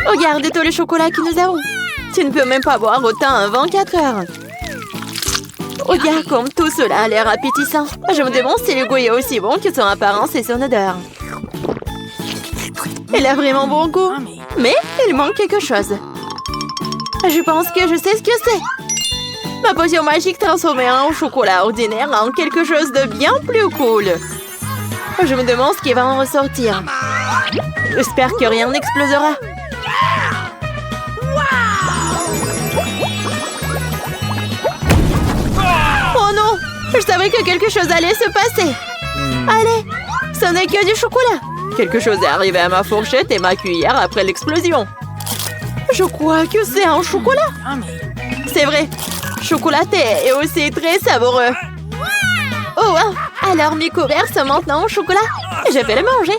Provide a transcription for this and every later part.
Regarde tout le chocolat que nous avons. Tu ne peux même pas boire autant en 24 heures. Regarde comme tout cela a l'air appétissant. Je me demande si le goût est aussi bon que son apparence et son odeur. Il a vraiment bon goût. Mais il manque quelque chose. Je pense que je sais ce que c'est. Ma potion magique transformera un chocolat ordinaire en quelque chose de bien plus cool. Je me demande ce qui va en ressortir. J'espère que rien n'explosera. Oh non! Je savais que quelque chose allait se passer. Allez, ce n'est que du chocolat. Quelque chose est arrivé à ma fourchette et ma cuillère après l'explosion. Je crois que c'est un chocolat. C'est vrai, chocolaté et aussi très savoureux. Oh, wow. Alors mes couverts sont maintenant au chocolat. Je vais le manger.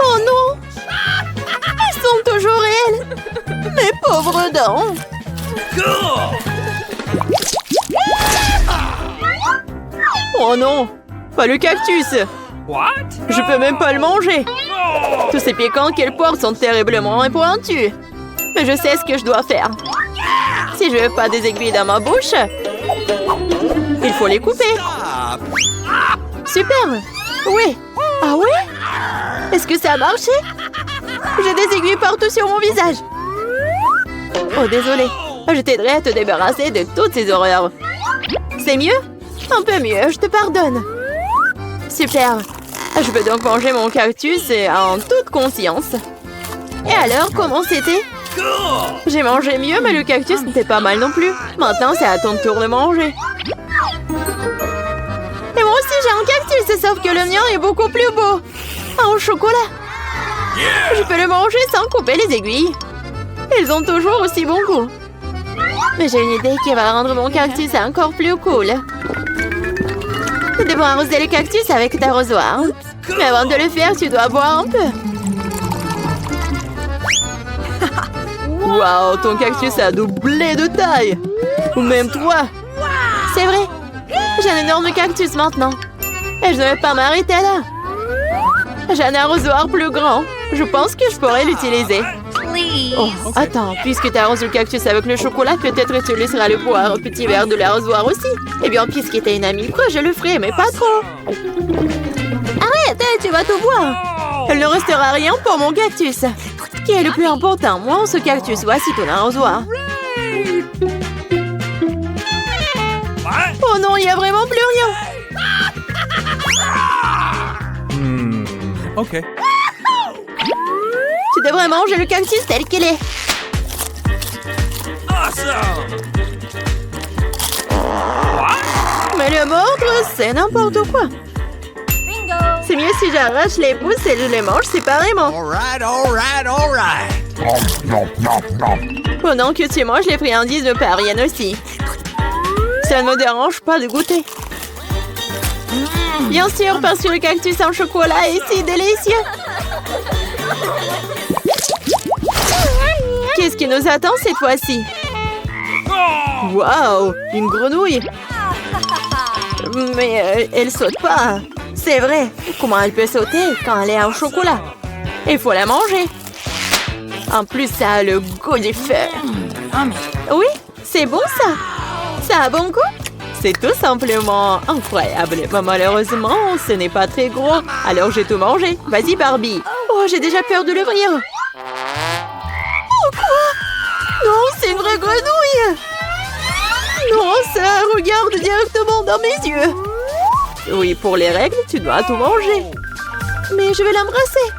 Oh non! Ils sont toujours réels. Mes pauvres dents. Oh non! Pas le cactus! Je peux même pas le manger! Tous ces piquants qu'elle porte sont terriblement pointus. Mais je sais ce que je dois faire. Si je veux pas des aiguilles dans ma bouche, il faut les couper. Super! Oui! Ah oui? Est-ce que ça a marché? J'ai des aiguilles partout sur mon visage. Oh, désolé. Je t'aiderai à te débarrasser de toutes ces horreurs. C'est mieux? Un peu mieux, je te pardonne. Super. Je peux donc manger mon cactus en toute conscience. Et alors, comment c'était? J'ai mangé mieux, mais le cactus n'était pas mal non plus. Maintenant, c'est à ton tour de manger. Et moi aussi, j'ai un cactus, sauf que le mien est beaucoup plus beau. En chocolat. Je peux le manger sans couper les aiguilles. Ils ont toujours aussi bon goût. Mais j'ai une idée qui va rendre mon cactus encore plus cool. Nous devons arroser le cactus avec ta arrosoir. Mais avant de le faire, tu dois boire un peu. Waouh, ton cactus a doublé de taille. Ou même toi. C'est vrai. J'ai un énorme cactus maintenant. Et je ne vais pas m'arrêter là. J'ai un arrosoir plus grand. Je pense que je pourrais l'utiliser. Oh, attends, puisque tu arroses le cactus avec le chocolat, peut-être tu laisseras le boire un petit verre de l'arrosoir aussi. Eh bien, puisque t'es une amie proche, je le ferai, mais pas trop. Arrête, tu vas tout boire. Il ne restera rien pour mon cactus. Qui est le plus important, moi ou ce cactus? Voici ton arrosoir. Oh non, il n'y a vraiment plus rien. Ok. Tu devrais manger le cactus tel qu'il est. Mais le mordre, c'est n'importe quoi. C'est mieux si j'arrache les pouces et je les mange séparément. Pendant que tu manges les friandises de Parienne aussi. Ça ne me dérange pas de goûter. Bien sûr, parce que le cactus en chocolat est si délicieux. Qu'est-ce qui nous attend cette fois-ci? Waouh, une grenouille. Mais elle saute pas. C'est vrai. Comment elle peut sauter quand elle est en chocolat? Il faut la manger. En plus, ça a le goût du feu. Oui, c'est bon ça. Ça a bon goût? C'est tout simplement incroyable. Mais malheureusement, ce n'est pas très gros. Alors j'ai tout mangé. Vas-y, Barbie. Oh, j'ai déjà peur de l'ouvrir. Oh, quoi? Non, c'est une vraie grenouille. Non, ça regarde directement dans mes yeux. Oui, pour les règles, tu dois tout manger. Mais je vais l'embrasser.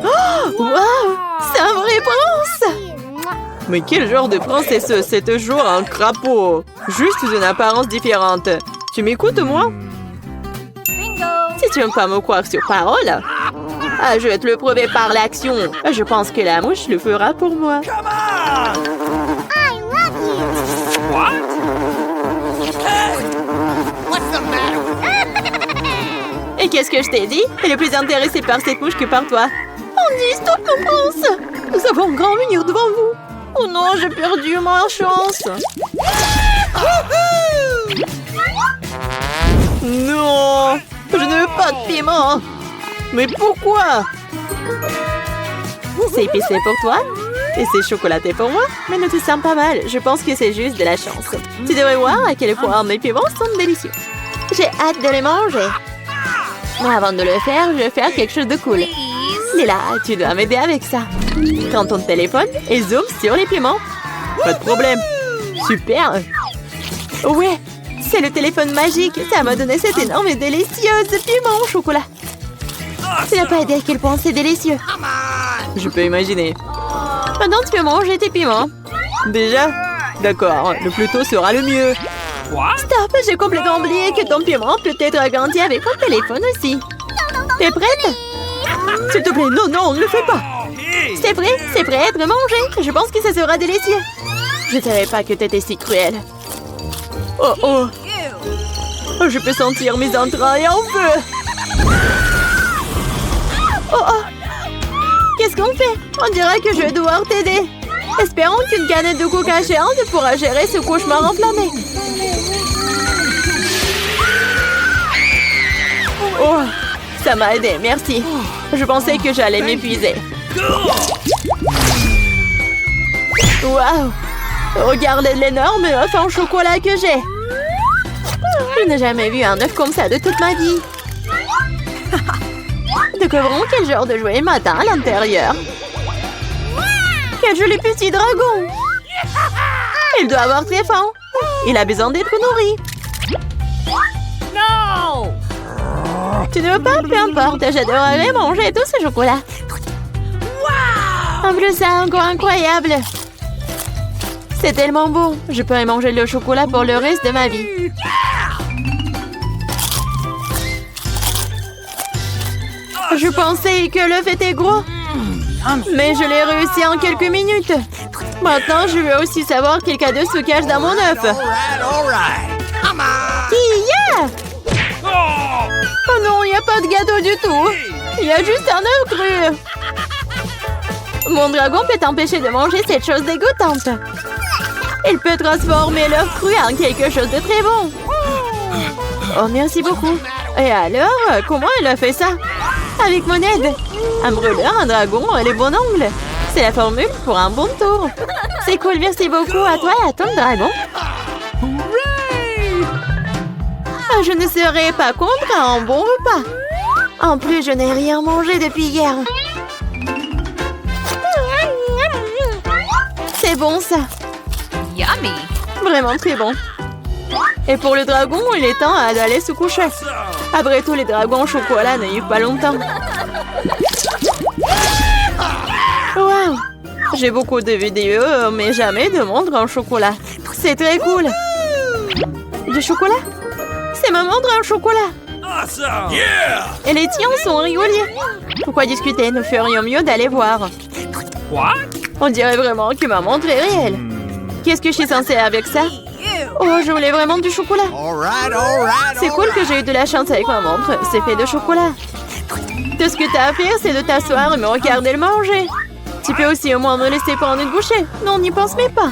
Oh, wow, c'est un vrai prince. Mais quel genre de prince est ce? C'est toujours un crapaud. Juste d'une apparence différente. Tu m'écoutes, moi? Si tu ne veux pas me croire sur parole, je vais te le prouver par l'action. Je pense que la mouche le fera pour moi. Et qu'est-ce que je t'ai dit? Elle est plus intéressée par cette mouche que par toi. On dit stop, mon prince. Nous avons un grand mur devant vous. Oh non, j'ai perdu ma chance. Non, je ne veux pas de piment. Mais pourquoi? C'est épicé pour toi et c'est chocolaté pour moi. Mais ne te sens pas mal. Je pense que c'est juste de la chance. Tu devrais voir à quel point mes piments sont délicieux. J'ai hâte de les manger. Mais avant de le faire, je vais faire quelque chose de cool. Lila, tu dois m'aider avec ça. Prends ton téléphone et zoom sur les piments. Pas de problème. Super. Ouais, c'est le téléphone magique. Ça m'a donné cette énorme et délicieuse piment au chocolat. Tu n'as pas idée à quel point c'est délicieux. Je peux imaginer. Maintenant, tu peux manger tes piments. Déjà? D'accord, le plus tôt sera le mieux. Stop, j'ai complètement oublié que ton piment peut être agrandi avec ton téléphone aussi. T'es prête? S'il te plaît, non, non, ne le fais pas. C'est prêt à être mangé. Je pense que ça sera délicieux. Je ne savais pas que t'étais si cruelle. Oh, oh. Je peux sentir mes entrailles en feu. Oh, oh. Qu'est-ce qu'on fait? On dirait que je vais devoir t'aider. Espérons qu'une canette de coca géante pourra gérer ce cauchemar enflammé. Oh, ça m'a aidé, merci. Je pensais que j'allais m'épuiser. Waouh! Regardez l'énorme œuf en chocolat que j'ai. Je n'ai jamais vu un œuf comme ça de toute ma vie. Découvrons quel genre de jouet matin à l'intérieur. Quel joli petit dragon! Il doit avoir très faim. Il a besoin d'être nourri. No! Tu ne veux pas? Peu importe, j'adorerais manger tout ce chocolat. En plus, c'est encore incroyable. C'est tellement bon. Je pourrais manger le chocolat pour le reste de ma vie. Je pensais que l'œuf était gros. Mais je l'ai réussi en quelques minutes. Maintenant, je veux aussi savoir quel cadeau se cache dans mon œuf. Yeah! Oh non, il n'y a pas de gâteau du tout. Il y a juste un œuf cru. Mon dragon peut t'empêcher de manger cette chose dégoûtante. Il peut transformer l'œuf cru en quelque chose de très bon. Oh, merci beaucoup. Et alors, comment elle a fait ça? Avec mon aide. Un brûleur, un dragon et les bons ongles. C'est la formule pour un bon tour. C'est cool, merci beaucoup à toi et à ton dragon. Je ne serais pas contre un bon repas. En plus, je n'ai rien mangé depuis hier. C'est bon, ça. Yummy! Vraiment très bon. Et pour le dragon, il est temps d'aller se coucher. Après tout, les dragons au chocolat ne vivent pas longtemps. Waouh! J'ai beaucoup de vidéos, mais jamais de montre en chocolat. C'est très cool. Du chocolat? C'est ma montre en chocolat. Awesome! Yeah! Et les tiens sont rigolos. Pourquoi discuter? Nous ferions mieux d'aller voir. What? On dirait vraiment que ma montre est réelle. Qu'est-ce que je suis censée avec ça? Oh, je voulais vraiment du chocolat. C'est cool que j'ai eu de la chance avec ma montre. C'est fait de chocolat. Tout ce que t'as à faire, c'est de t'asseoir et me regarder le manger. Tu peux aussi au moins me laisser prendre une bouchée. Non, n'y pense même pas.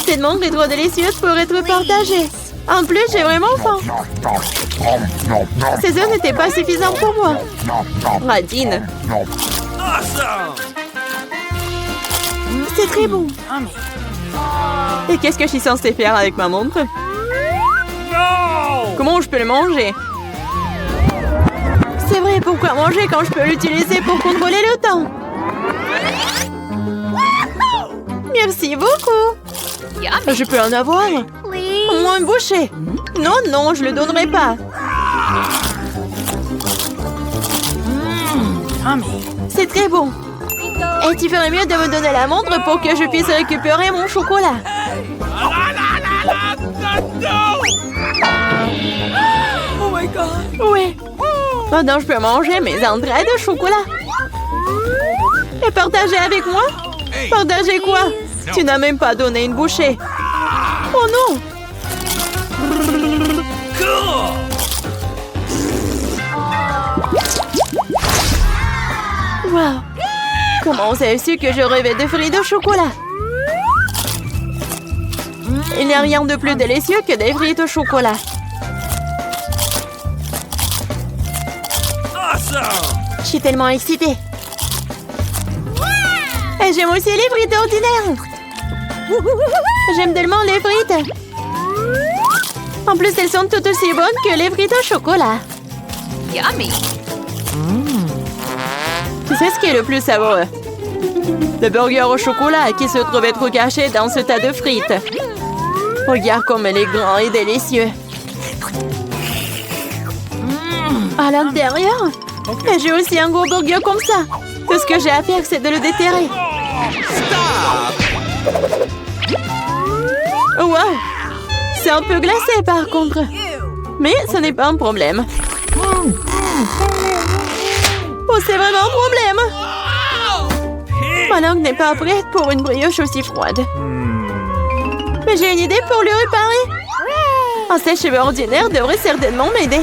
Cette montre est trop délicieuse pour être partagée. En plus, j'ai vraiment faim. Ces œufs n'étaient pas suffisants pour moi. Radine. Awesome! C'est très bon. Et qu'est-ce que je suis censée faire avec ma montre? No! Comment je peux le manger? C'est vrai, pourquoi manger quand je peux l'utiliser pour contrôler le temps? Merci beaucoup. Yummy! Je peux en avoir? Au moins une bouchée. Non, non, je le donnerai pas. C'est très bon. Et tu ferais mieux de me donner la montre pour que je puisse récupérer mon chocolat. Oh my god! Oui. Maintenant, je peux manger mes entrailles de chocolat. Et partager avec moi? Partager quoi? Tu n'as même pas donné une bouchée. Oh non! Cool! Wow! Comment vous avez su que je rêvais de frites de chocolat? Il n'y a rien de plus délicieux que des frites au chocolat. Awesome! Je suis tellement excitée. Et j'aime aussi les frites ordinaires. J'aime tellement les frites. En plus, elles sont tout aussi bonnes que les frites au chocolat. Yummy. Tu sais ce qui est le plus savoureux? Le burger au chocolat qui se trouve être caché dans ce tas de frites. Regarde comme il est grand et délicieux. À l'intérieur, et j'ai aussi un gros burger comme ça. Tout ce que j'ai à faire, c'est de le déterrer. Oh, wow! C'est un peu glacé par contre. Mais ce n'est pas un problème. Oh, c'est vraiment un problème. Ma langue n'est pas prête pour une brioche aussi froide. Mais j'ai une idée pour le réparer. Un sèche-cheveux ordinaire devrait certainement m'aider.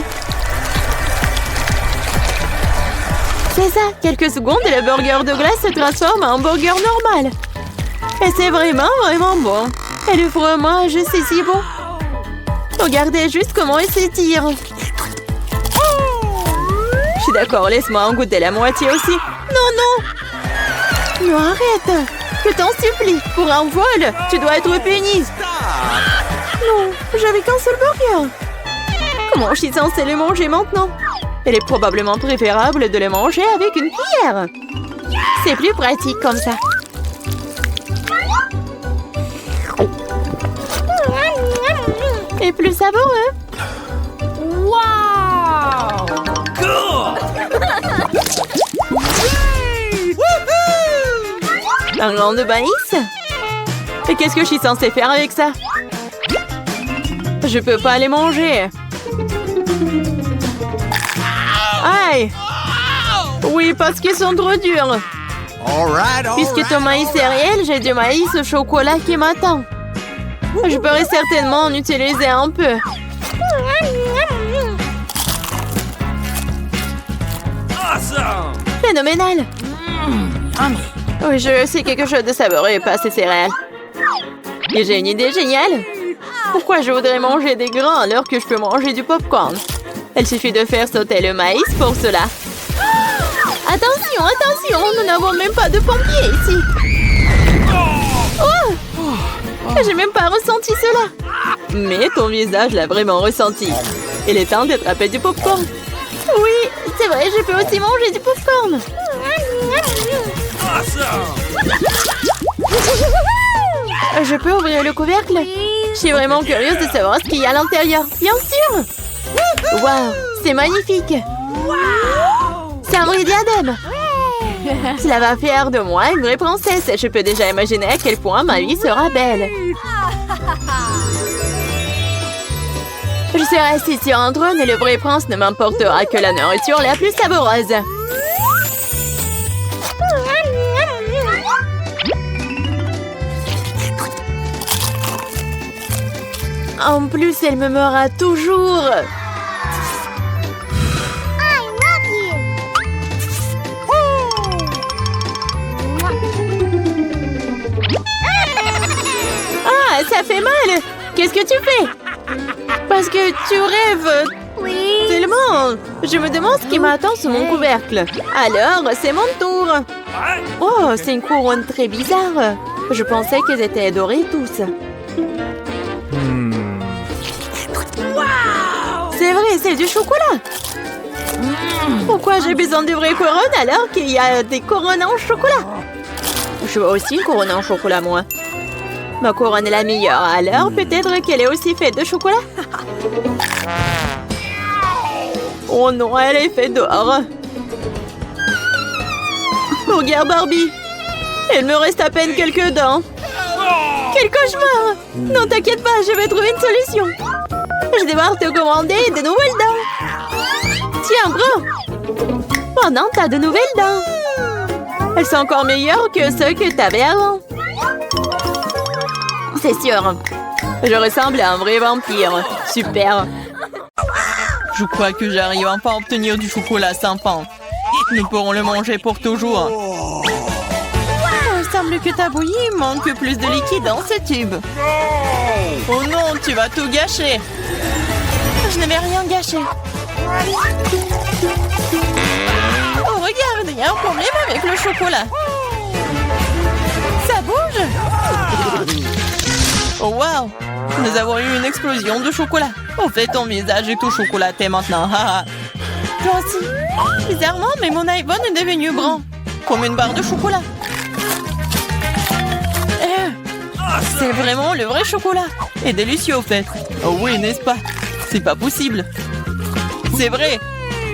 C'est ça, quelques secondes et le burger de glace se transforme en burger normal. Et c'est vraiment bon. Et le fromage, c'est si bon. Regardez juste comment il s'étire. Je suis d'accord, laisse-moi en goûter la moitié aussi. Non! Non, arrête! Je t'en supplie, pour un vol, tu dois être puni. Non, j'avais qu'un seul burger. Comment je suis censée le manger maintenant? Il est probablement préférable de le manger avec une cuillère. C'est plus pratique comme ça. Et plus savoureux. Wow. Un grand de maïs? Et qu'est-ce que je suis censée faire avec ça? Je peux pas les manger. Aïe! Oui, parce qu'ils sont trop durs. Puisque ton maïs est réel, j'ai du maïs au chocolat qui m'attend. Je pourrais certainement en utiliser un peu. Awesome! Phénoménal! Oui, je sais quelque chose de savoureux et pas assez céréales. Et j'ai une idée géniale. Pourquoi je voudrais manger des grains alors que je peux manger du popcorn? Il suffit de faire sauter le maïs pour cela. Attention, attention, nous n'avons même pas de pompiers ici. Oh! J'ai même pas ressenti cela. Mais ton visage l'a vraiment ressenti. Il est temps d'attraper du popcorn. Oui, c'est vrai, je peux aussi manger du popcorn. Awesome! Je peux ouvrir le couvercle? Je suis vraiment curieuse de savoir ce qu'il y a à l'intérieur. Bien sûr! Waouh, c'est magnifique! C'est un vrai diadème! Cela va faire de moi une vraie princesse. Je peux déjà imaginer à quel point ma vie sera belle. Je serai assise sur un trône et le vrai prince ne m'emportera que la nourriture la plus savoureuse. En plus, elle me meura toujours. Ah, ça fait mal. Qu'est-ce que tu fais? Parce que tu rêves tellement. Je me demande ce qui m'attend sous mon couvercle. Alors, c'est mon tour. Oh, c'est une couronne très bizarre. Je pensais qu'ils étaient dorés tous. C'est vrai, c'est du chocolat. Pourquoi j'ai besoin de vraies couronnes alors qu'il y a des couronnes en chocolat? Je veux aussi une couronne en chocolat, moi. Ma couronne est la meilleure, alors peut-être qu'elle est aussi faite de chocolat? Oh non, elle est faite d'or. Regarde Barbie. Il me reste à peine quelques dents. Quel cauchemar! Non, t'inquiète pas, je vais trouver une solution. Je vais devoir te commander de nouvelles dents. Tiens, prends. Oh non, t'as de nouvelles dents. Elles sont encore meilleures que ceux que t'avais avant. C'est sûr. Je ressemble à un vrai vampire. Super. Je crois que j'arrive enfin à obtenir du chocolat sympa. Nous pourrons le manger pour toujours. Il semble que ta bouillie manque plus de liquide dans ce tube. Oh non, tu vas tout gâcher. Je ne vais rien gâcher. chocolat. Ça bouge. Oh wow! Nous avons eu une explosion de chocolat. En fait, ton visage est tout chocolaté maintenant. Toi aussi. Bizarrement, mais mon iPhone est devenu grand. Comme une barre de chocolat. C'est vraiment le vrai chocolat. Et délicieux au fait. Oh oui, n'est-ce pas? C'est pas possible. C'est vrai.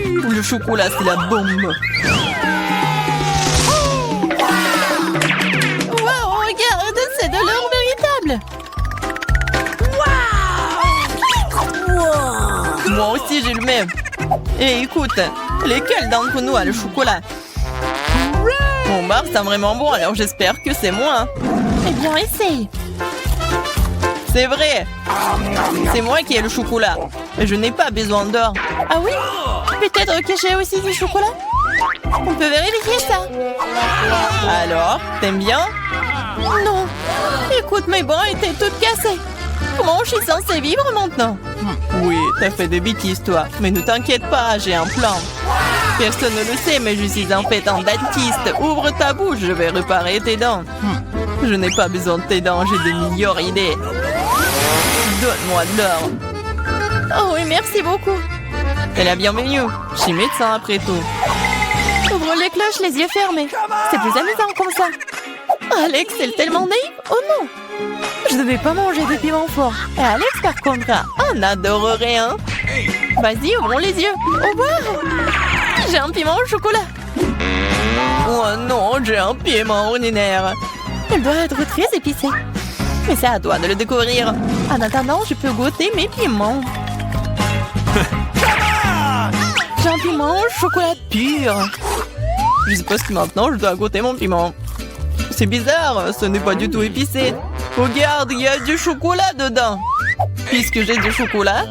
Le chocolat, c'est la bombe. Wow, regarde, c'est de l'or véritable. Wow. Moi aussi, j'ai le même. Et écoute, lesquels d'entre nous a le chocolat? Mon bar, c'est vraiment bon, alors j'espère que c'est moi. Eh bien, essaye. C'est vrai. C'est moi qui ai le chocolat. Et je n'ai pas besoin d'or. Ah oui? Peut-être que j'ai aussi du chocolat? On peut vérifier ça. Alors, t'aimes bien? Non. Écoute, mes bras étaient toutes cassées. Comment je suis censée vivre maintenant? Oui, t'as fait des bêtises, toi. Mais ne t'inquiète pas, j'ai un plan. Personne ne le sait, mais je suis en fait un dentiste. Ouvre ta bouche, je vais réparer tes dents. Je n'ai pas besoin de tes dents, j'ai de meilleures idées. Donne-moi de l'or. Oh oui, merci beaucoup. C'est la bienvenue. Je suis médecin après tout. Ouvre les cloches, les yeux fermés. C'est plus amusant comme ça. Alex, c'est tellement naïf. Oh non. Je ne vais pas manger des piments forts. Et Alex, par contre, on adorerait, hein. Vas-y, ouvrons les yeux. Au revoir. J'ai un piment au chocolat. Oh non, j'ai un piment ordinaire. Elle doit être très épicée. Mais c'est à toi de le découvrir. En attendant, je peux goûter mes piments. J'ai un piment au chocolat pur. Je suppose que maintenant, je dois goûter mon piment. C'est bizarre, ce n'est pas du tout épicé. Regarde, il y a du chocolat dedans. Puisque j'ai du chocolat,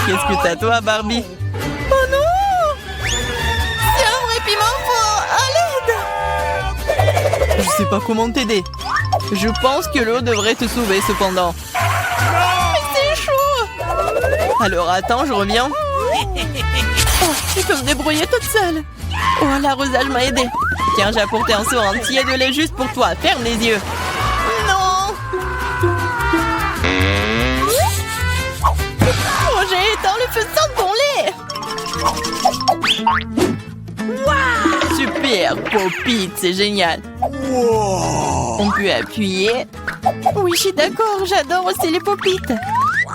qu'est-ce que t'as toi, Barbie? Oh non! C'est un vrai piment fort! À l'aide! Je sais pas comment t'aider. Je pense que l'eau devrait te sauver cependant. Mais c'est chaud! Alors attends, je reviens. Oh, je peux me débrouiller toute seule. Oh, l'arrosage m'a aidé. Tiens, j'ai apporté un seau entier de lait juste pour toi. Ferme les yeux. Non! Oh, j'ai éteint le feu sans ton lait. Wow! Super, Pop-It, c'est génial. Wow. On peut appuyer. Oui, je suis d'accord, j'adore aussi les Pop-It.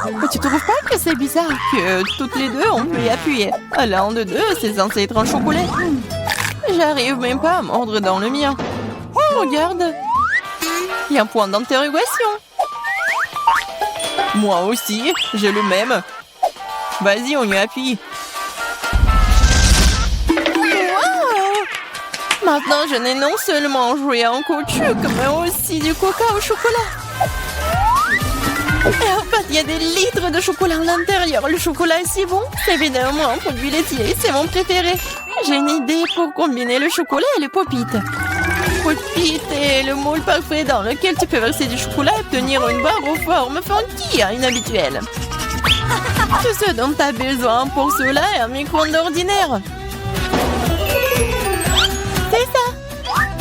Mais tu trouves pas que c'est bizarre que toutes les deux, on peut y appuyer? L'un de deux, c'est censé être un chocolat. J'arrive même pas à mordre dans le mien. Oh, regarde. Il y a un point d'interrogation. Moi aussi, j'ai le même. Vas-y, on y appuie. Wow! Maintenant, je n'ai non seulement joué en caoutchouc, mais aussi du coca au chocolat. Et en fait, il y a des litres de chocolat à l'intérieur. Le chocolat est si bon. C'est évidemment un produit laitier. C'est mon préféré. J'ai une idée pour combiner le chocolat et le Pop-It. Pop-It est le moule parfait dans lequel tu peux verser du chocolat et obtenir une barre aux formes funky, inhabituelles. Tout ce dont tu as besoin pour cela est un micro-ondes ordinaire. C'est ça.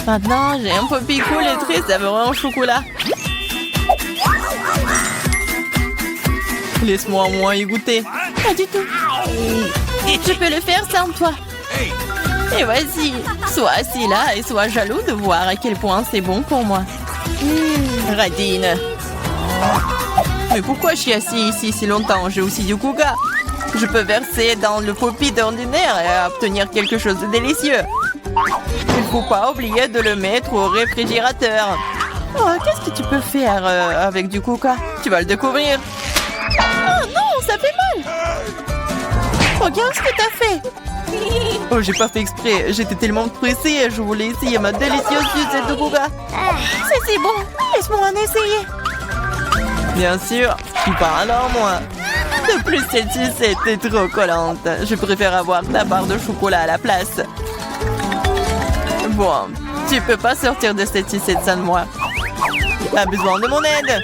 Maintenant, j'ai un Pop-It cool et très savoureux en chocolat. Laisse-moi au moins y goûter. Pas du tout. Je peux le faire sans toi. Et vas-y, sois assis là et sois jaloux de voir à quel point c'est bon pour moi. Radine. Mais pourquoi je suis assis ici si longtemps? J'ai aussi du coca. Je peux verser dans le Pop-It ordinaire et obtenir quelque chose de délicieux. Il ne faut pas oublier de le mettre au réfrigérateur. Oh, qu'est-ce que tu peux faire avec du coca? Tu vas le découvrir. Oh non, ça fait mal. Regarde ce que t'as fait. Oh, j'ai pas fait exprès. J'étais tellement pressée. Je voulais essayer ma délicieuse sucette de coca. C'est si bon. Laisse-moi en essayer. Bien sûr. Je suis pas alors, moi. De plus, cette sucette est trop collante. Je préfère avoir ta barre de chocolat à la place. Bon, tu peux pas sortir de cette sucette sans moi. T'as besoin de mon aide.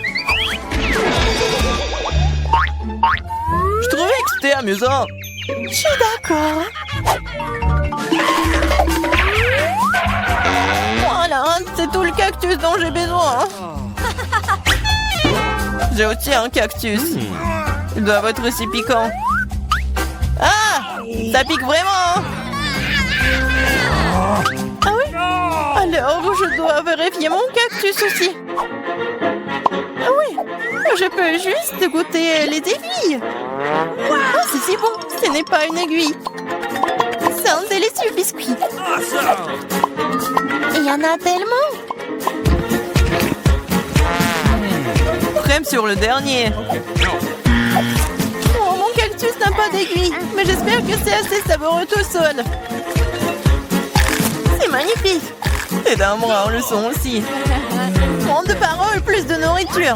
Je trouvais que c'était amusant. Je suis d'accord. cactus dont j'ai besoin. J'ai aussi un cactus. Ils doivent être aussi piquants. Ah! Ça pique vraiment! Ah oui? Alors, je dois vérifier mon cactus aussi. Ah oui, je peux juste goûter les aiguilles. Oh, c'est si bon, ce n'est pas une aiguille. C'est un délicieux biscuit. Awesome! Et il y en a tellement. Crème sur le dernier. Oh, mon cactus n'a pas d'aiguille, mais j'espère que c'est assez savoureux tout seul. C'est magnifique. Et d'un bras, le son aussi. Moins de paroles, plus de nourriture.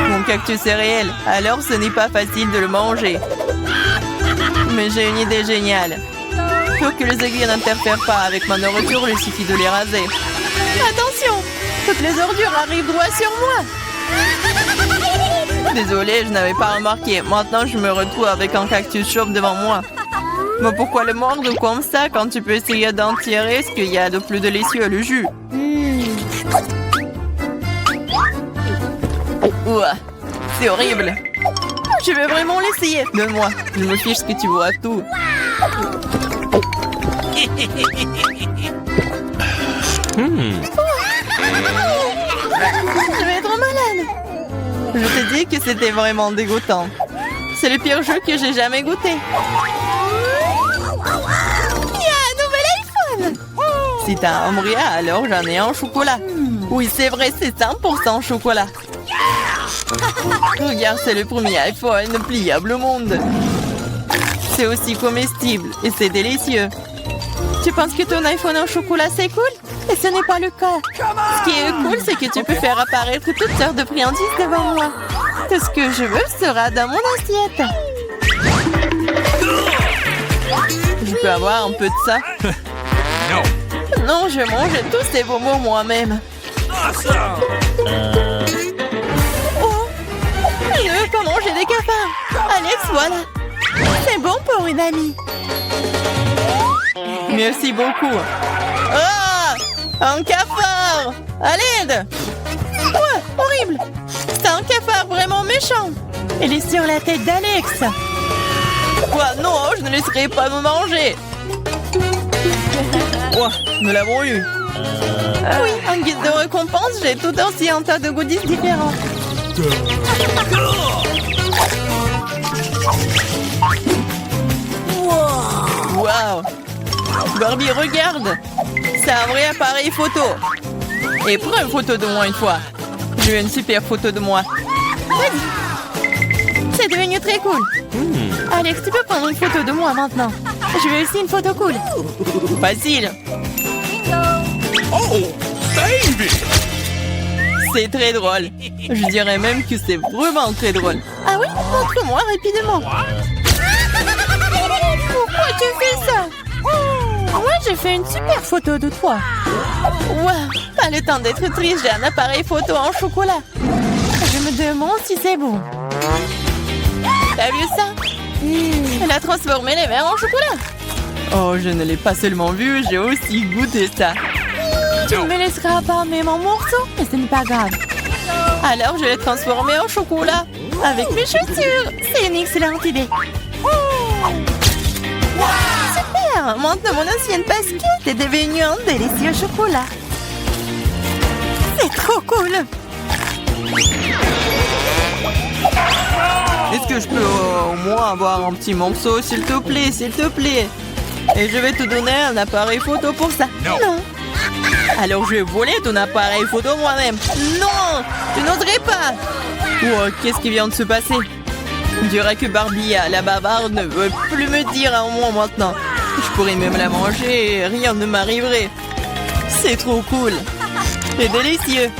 Mon cactus est réel, alors ce n'est pas facile de le manger. Mais j'ai une idée géniale. Pour que les aiguilles n'interfèrent pas avec ma nourriture, il suffit de les raser. Attention! Toutes les ordures arrivent droit sur moi. Désolée, je n'avais pas remarqué. Maintenant, je me retrouve avec un cactus chauve devant moi. Mais pourquoi le mordre comme ça quand tu peux essayer d'en tirer ce qu'il y a de plus délicieux, le jus? Ouah, c'est horrible. Je vais vraiment l'essayer. Donne-moi, je me fiche que tu vois tout. Je vais être malade. Je te dis que c'était vraiment dégoûtant. C'est le pire jeu que j'ai jamais goûté. Il y a un nouvel iPhone. Si t'as un bria, alors j'en ai un au chocolat. Oui, c'est vrai, c'est 100% chocolat. Regarde, c'est le premier iPhone pliable au monde. C'est aussi comestible et c'est délicieux. Tu penses que ton iPhone en chocolat, c'est cool? Et ce n'est pas le cas. Ce qui est cool, c'est que tu peux faire apparaître toutes sortes de friandises devant moi. Tout ce que je veux sera dans mon assiette. Je peux avoir un peu de ça? Non, je mange tous ces bonbons moi-même. Awesome! Oh, je ne veux pas manger des cafards. Alex, voilà. C'est bon pour une amie. Merci beaucoup. Ah! Un cafard! À l'aide! Ouais, horrible! C'est un cafard vraiment méchant! Il est sur la tête d'Alex! Quoi? Non, je ne laisserai pas me manger! Ouah, nous l'avons eu! Oui, en guise de récompense, j'ai tout aussi un tas de goodies différents. Wow! Barbie, regarde! C'est un vrai appareil photo! Et prends une photo de moi une fois! Je veux une super photo de moi! Vas-y! C'est devenu très cool! Alex, tu peux prendre une photo de moi maintenant? Je veux aussi une photo cool! Facile! Oh, baby! C'est très drôle! Je dirais même que c'est vraiment très drôle! Ah oui? Montre-moi rapidement! Pourquoi tu fais ça? Moi, j'ai fait une super photo de toi. Waouh, pas le temps d'être triste, j'ai un appareil photo en chocolat. Je me demande si c'est bon. T'as vu ça? Elle a transformé les verres en chocolat. Oh, je ne l'ai pas seulement vu, j'ai aussi goûté ça. Tu ne me laisseras pas même en morceaux, mais ce n'est pas grave. Alors, je l'ai transformé en chocolat avec mes chaussures. C'est une excellente idée. Super! Maintenant, mon ancienne basket est devenue un délicieux chocolat. C'est trop cool! Est-ce que je peux au moins avoir un petit morceau, s'il te plaît, s'il te plaît? Et je vais te donner un appareil photo pour ça. Non! Alors je vais voler ton appareil photo moi-même. Non! Je n'oserais pas! Oh, qu'est-ce qui vient de se passer? On dirait que Barbie, la bavarde, ne veut plus me dire un mot maintenant. Je pourrais même la manger et rien ne m'arriverait. C'est trop cool. C'est délicieux.